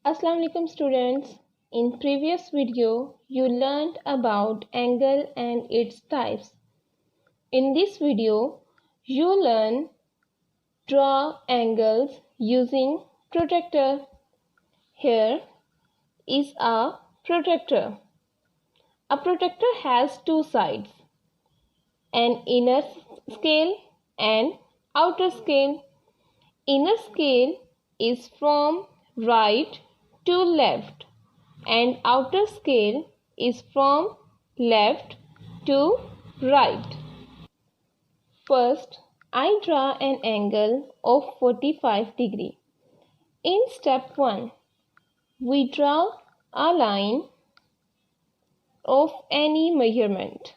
Assalamu alaikum students. In previous video, you learned about angle and its types. In this video, you learn draw angles using protractor. Here is a protractor. A protractor has two sides, an inner scale and outer scale. Inner scale is from right to left and outer scale is from left to right. First, I draw an angle of 45 degree. In step 1, we draw a line of any measurement.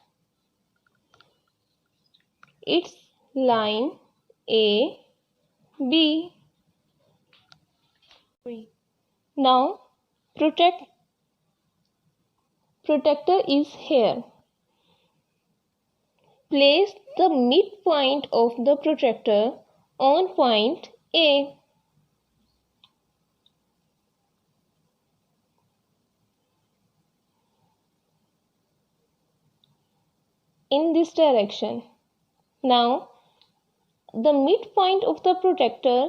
It's line A, B. Now, protractor is here. Place the midpoint of the protractor on point A. In this direction. Now, the midpoint of the protractor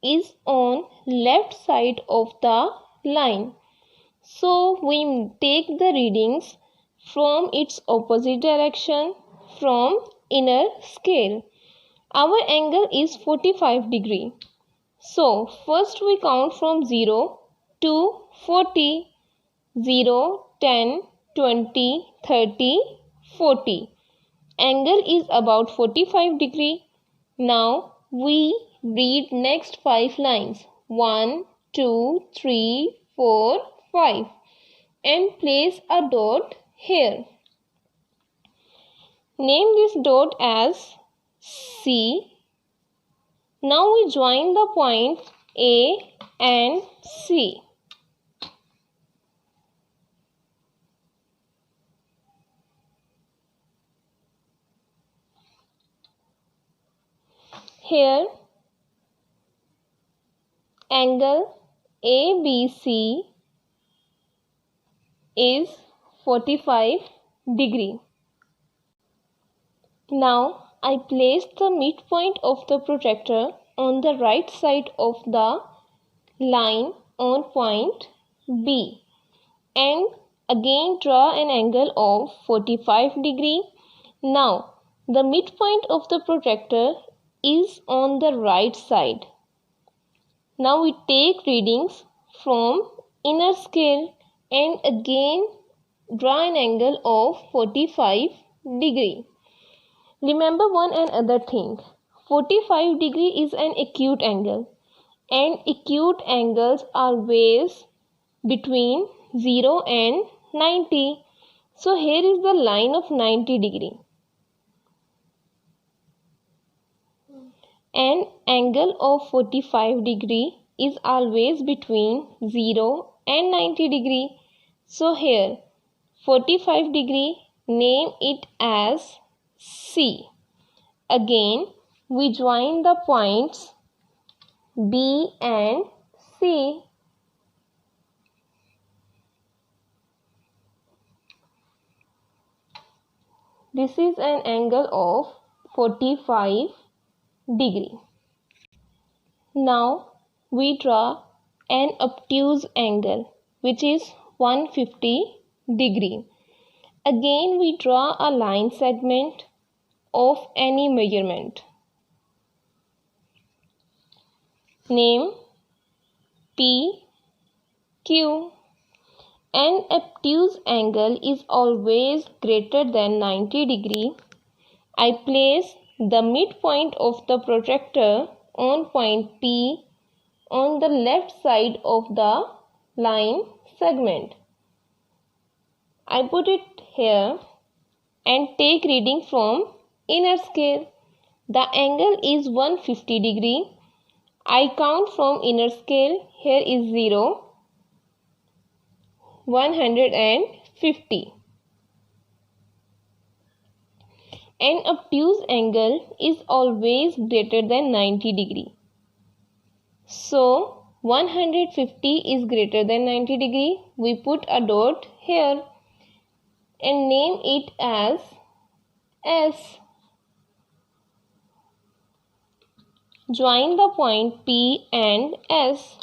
is on left side of the line. So, we take the readings from its opposite direction from inner scale. Our angle is 45 degree. So, first we count from 0 to 40. 0, 10, 20, 30, 40. Angle is about 45 degree. Now we read next 5 lines 1, 2, 3, 4, 5 and place a dot here. Name this dot as C. Now we join the points A and C. Here, angle ABC is 45 degree. Now, I place the midpoint of the protractor on the right side of the line on point B and again draw an angle of 45 degree. Now, the midpoint of the protractor is on the right side. Now we take readings from inner scale and again draw an angle of 45 degree. Remember one another thing. 45 degree is an acute angle and acute angles are always between 0 and 90. So here is the line of 90 degree. An angle of 45 degree is always between 0 and 90 degree. So here 45 degree, name it as C. Again we join the points B and C. This is an angle of 45 degree. Now we draw an obtuse angle which is 150 degree. Again we draw a line segment of any measurement. Name P, Q. An obtuse angle is always greater than 90 degree. I place the midpoint of the protractor on point P on the left side of the line segment. I put it here and take reading from inner scale. The angle is 150 degree. I count from inner scale. Here is 0, 150. An obtuse angle is always greater than 90 degree. So 150 is greater than 90 degree. We put a dot here and name it as S. Join the point P and S.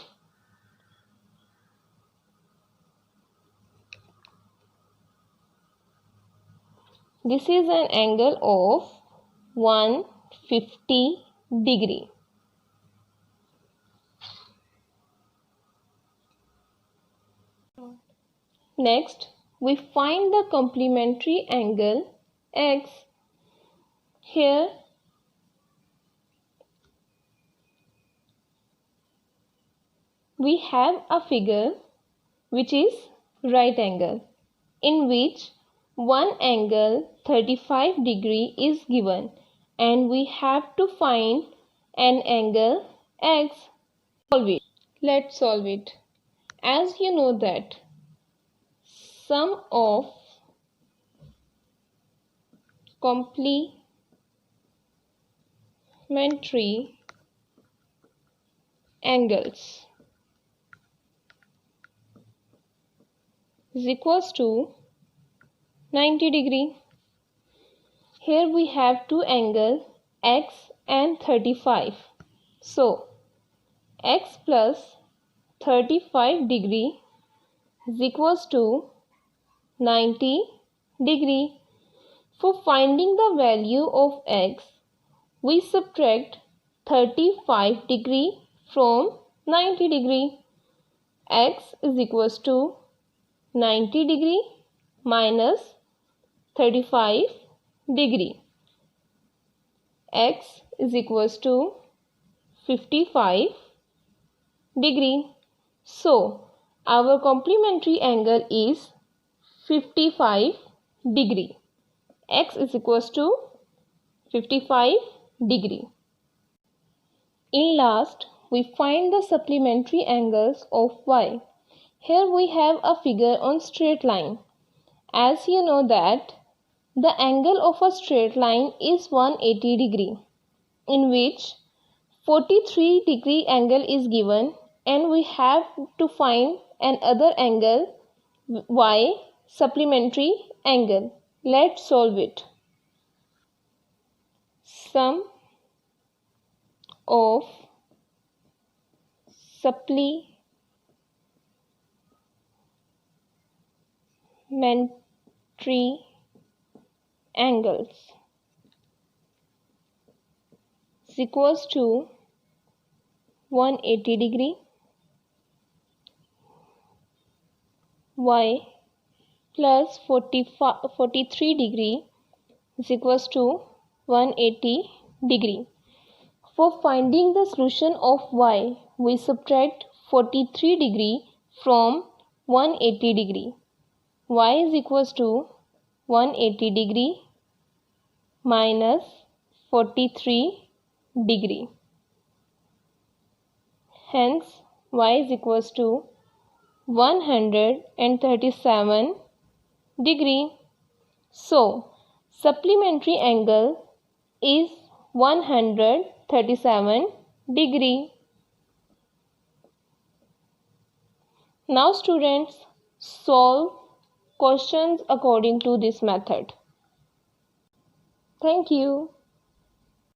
This is an angle of 150 degree. Next, we find the complementary angle X. Here, we have a figure which is right angle, in which one angle 35 degree is given, and we have to find an angle X. Solve it. Let's solve it. As you know that sum of complementary angles is equals to 90 degree. Here we have two angles X and 35. So X plus 35 degree is equals to 90 degree. For finding the value of X, we subtract 35 degree from 90 degree. X is equals to 90 degree minus 35 degree. X is equals to 55 degree. So, our complementary angle is 55 degree. X is equals to 55 degree. In last, we find the supplementary angles of Y. Here we have a figure on straight line. As you know that the angle of a straight line is 180 degree, in which 43 degree angle is given, and we have to find another angle Y, supplementary angle. Let's solve it. Sum of supplementary angles is equals to 180 degree Y plus 43 degree is equals to 180 degree. For finding the solution of Y, we subtract 43 degree from 180 degree. Y is equals to 180 degree minus 43 degree. Hence, Y is equals to 137 degree. So, supplementary angle is 137 degree. Now students, solve questions according to this method. Thank you.